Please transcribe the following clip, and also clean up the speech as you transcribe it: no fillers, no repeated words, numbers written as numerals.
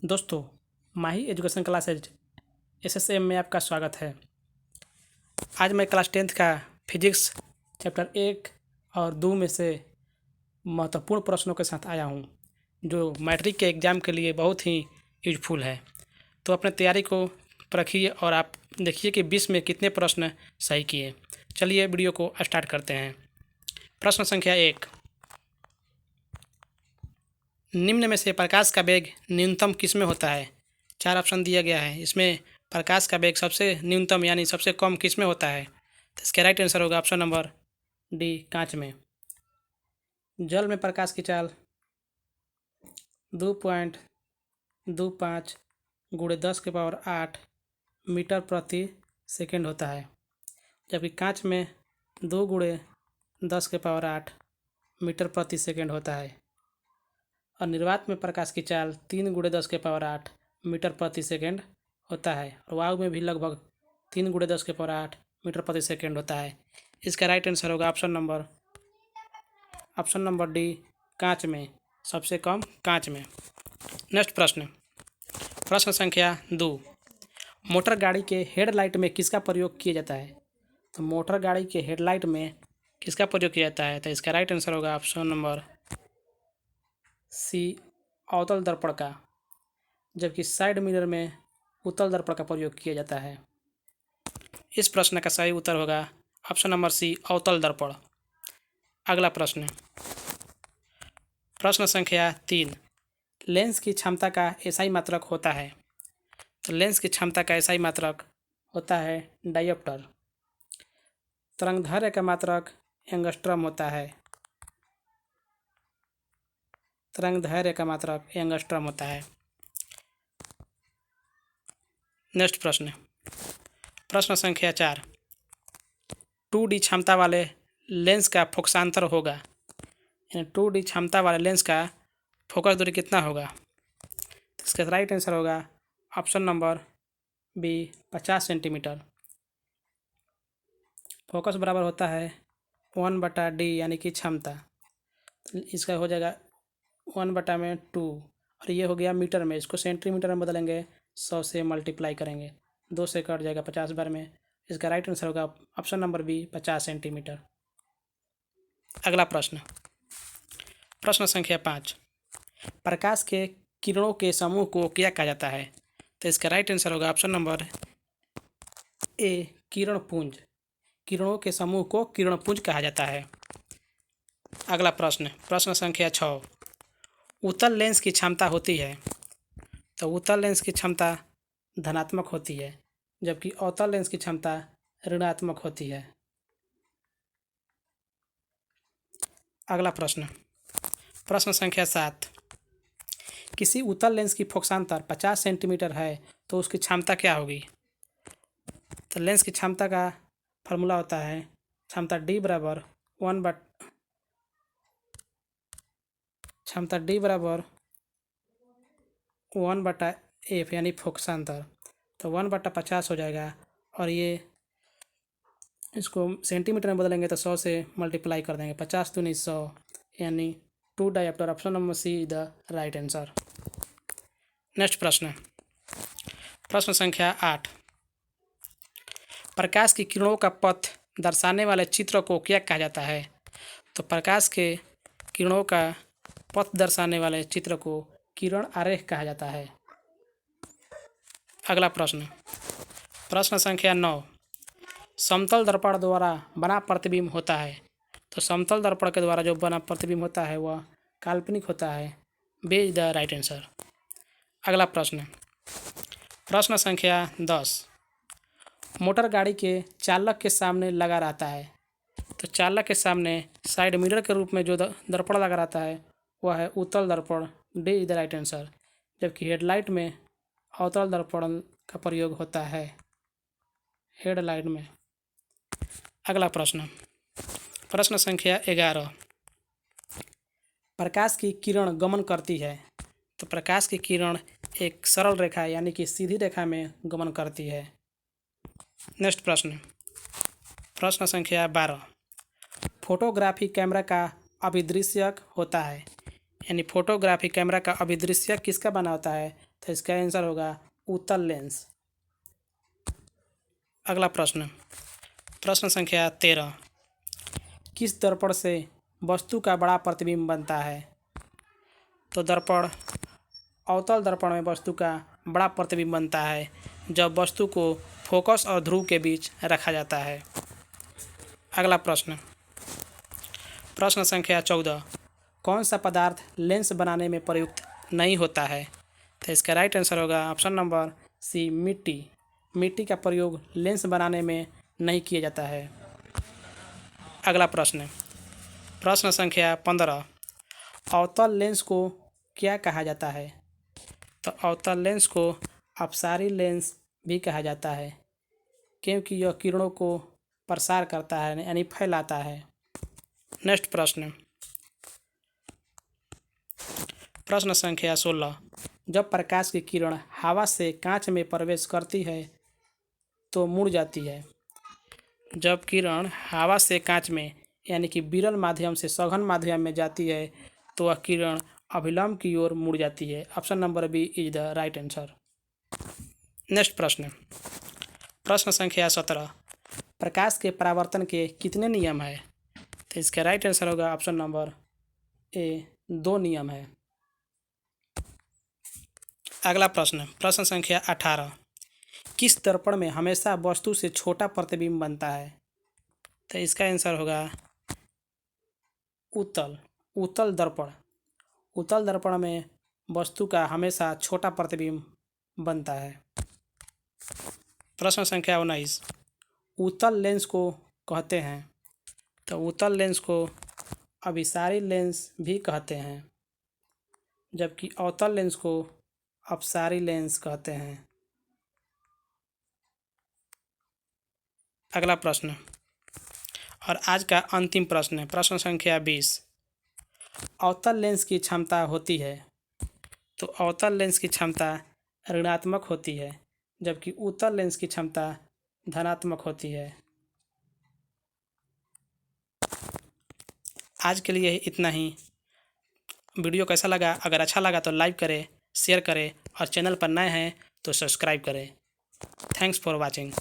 दोस्तों, माही education classes SSM में आपका स्वागत है। आज मैं क्लास 10th का फिजिक्स चैप्टर 1 और 2 में से महत्वपूर्ण प्रश्नों के साथ आया हूँ, जो मैट्रिक के एग्ज़ाम के लिए बहुत ही यूजफुल है। तो अपने तैयारी को परखिए और आप देखिए कि 20 में कितने प्रश्न सही किए। चलिए वीडियो को स्टार्ट करते हैं। प्रश्न संख्या 1, निम्न में से प्रकाश का वेग न्यूनतम किसमें होता है? 4 ऑप्शन दिया गया है। इसमें प्रकाश का वेग सबसे न्यूनतम यानी सबसे कम किसमें होता है? तो इसका राइट आंसर होगा ऑप्शन नंबर डी, कांच में। जल में प्रकाश की चाल 2.25 गुणे 10⁸ मीटर प्रति सेकेंड होता है, जबकि कांच में 2 गुणे 10⁸ मीटर प्रति सेकेंड होता है। और निर्वात में प्रकाश की चाल 3 गुणे 10⁸ मीटर प्रति सेकेंड होता है, और वायु में भी लगभग 3 गुणे 10⁸ मीटर प्रति सेकेंड होता है। इसका राइट आंसर होगा ऑप्शन नंबर डी, कांच में, सबसे कम कांच में। नेक्स्ट प्रश्न संख्या 2, मोटर गाड़ी के हेडलाइट में किसका प्रयोग किया जाता है? तो मोटर गाड़ी के हेडलाइट में किसका प्रयोग किया जाता है? तो इसका राइट आंसर होगा ऑप्शन नंबर सी, अवतल दर्पण का, जबकि साइड मिरर में उत्तल दर्पण का प्रयोग किया जाता है। इस प्रश्न का सही उत्तर होगा ऑप्शन नंबर सी, अवतल दर्पण। अगला प्रश्न संख्या 3, लेंस की क्षमता का एसआई मात्रक होता है? तो लेंस की क्षमता का एसआई मात्रक होता है डायोप्टर। तरंगदैर्घ्य का मात्रक एंगस्ट्रम होता है। तरंगदैर्घ्य का मात्रक एंगस्ट्रम होता है। नेक्स्ट प्रश्न संख्या 4, 2D क्षमता वाले लेंस का फोकसांतर होगा, यानी 2D क्षमता वाले लेंस का फोकस दूरी कितना होगा? तो इसका राइट आंसर होगा option number B, 50 centimetre. Focus बराबर होता है 1/d यानी कि क्षमता, तो इसका हो जाएगा 1/2, और ये हो गया मीटर में। इसको सेंटीमीटर में बदलेंगे, 100 से मल्टीप्लाई करेंगे, 2 से कट जाएगा 50 बार में। इसका राइट आंसर होगा ऑप्शन नंबर बी, 50 सेंटीमीटर। अगला प्रश्न संख्या 5, प्रकाश के किरणों के समूह को क्या कहा जाता है? तो इसका राइट आंसर होगा ऑप्शन नंबर ए, किरणपुंज। किरणों के समूह को किरणपुंज कहा जाता है। अगला प्रश्न संख्या 6, उत्तल लेंस की क्षमता होती है? तो उत्तल लेंस की क्षमता धनात्मक होती है, जबकि अवतल लेंस की क्षमता ऋणात्मक होती है। अगला प्रश्न संख्या 7, किसी उत्तल लेंस की फोकसांतर 50 सेंटीमीटर है तो उसकी क्षमता क्या होगी? तो लेंस की क्षमता का फार्मूला होता है क्षमता D बराबर 1/f यानी फोकसांतर, तो 1/50 हो जाएगा, और ये इसको सेंटीमीटर में बदलेंगे तो 100 से मल्टीप्लाई कर देंगे, 50 दूनी 100 यानी 2 dioptre. Option number see the right answer. Next प्रश्न संख्या 8, प्रकाश की किरणों का पथ दर्शाने वाले चित्र को क्या कहा जाता है? तो प्रकाश के किरणों का पथ दर्शाने वाले चित्र को किरण आरेख कहा जाता है। अगला प्रश्न संख्या 9, समतल दर्पण द्वारा बना प्रतिबिंब होता है? तो समतल दर्पण के द्वारा जो बना प्रतिबिंब होता है वह काल्पनिक होता है। B is the right answer. अगला प्रश्न संख्या 10, मोटर गाड़ी के चालक के सामने लगा रहता है? तो चालक के सामने साइड मिरर के रूप में जो दर्पण लगा रहता है वह है उत्तल दर्पण। D is the right answer. जबकि हेडलाइट में अवतल दर्पण का प्रयोग होता है, हेडलाइट में। अगला प्रश्न संख्या 11, प्रकाश की किरण गमन करती है? तो प्रकाश की किरण एक सरल रेखा यानी कि सीधी रेखा में गमन करती है। नेक्स्ट प्रश्न संख्या 12, फोटोग्राफी कैमरा का अभिदृश्यक होता है, यानी फोटोग्राफी कैमरा का अभिदृश्य किसका बना होता है? तो इसका आंसर होगा उत्तल लेंस। अगला प्रश्न, प्रश्न संख्या 13, किस दर्पण से वस्तु का बड़ा प्रतिबिंब बनता है? तो दर्पण अवतल दर्पण में वस्तु का बड़ा प्रतिबिंब बनता है जब वस्तु को फोकस और ध्रुव के बीच रखा जाता है। अगला प्रश्न, प्रश्न संख्या 14, कौन सा पदार्थ लेंस बनाने में प्रयुक्त नहीं होता है? तो इसका राइट आंसर होगा ऑप्शन नंबर सी, मिट्टी। मिट्टी का प्रयोग लेंस बनाने में नहीं किया जाता है। अगला प्रश्न, प्रश्न संख्या 15, अवतल लेंस को क्या कहा जाता है? तो अवतल लेंस को अपसारी लेंस भी कहा जाता है क्योंकि यह किरणों को प्रसार करता है यानी फैलाता है। नेक्स्ट प्रश्न, प्रश्न संख्या 16, जब प्रकाश की किरण हवा से कांच में प्रवेश करती है तो मुड़ जाती है। जब किरण हवा से कांच में यानी कि विरल माध्यम से सघन माध्यम में जाती है तो वह किरण अभिलंब की ओर मुड़ जाती है। Option number B is the right answer. Next प्रश्न, प्रश्न संख्या 17, प्रकाश के परावर्तन के कितने नियम है? तो इसका राइट आंसर होगा ऑप्शन नंबर ए, 2 नियम है। अगला प्रश्न, प्रश्न संख्या 18, किस दर्पण में हमेशा वस्तु से छोटा प्रतिबिंब बनता है? तो इसका आंसर होगा उत्तल दर्पण। उत्तल दर्पण में वस्तु का हमेशा छोटा प्रतिबिंब बनता है। प्रश्न संख्या 19, उत्तल लेंस को कहते हैं? तो उत्तल लेंस को अभिसारी लेंस भी कहते हैं जबकि अवतल लेंस को अपसारी लेंस कहते हैं। अगला प्रश्न और आज का अंतिम प्रश्न, प्रश्न संख्या 20, अवतल लेंस की क्षमता होती है? तो अवतल लेंस की क्षमता ऋणात्मक होती है जबकि उत्तल लेंस की क्षमता धनात्मक होती है। आज के लिए इतना ही। वीडियो कैसा लगा? अगर अच्छा लगा तो लाइक करें, शेयर करें और चैनल पर नए हैं तो सब्सक्राइब करें। Thanks for watching.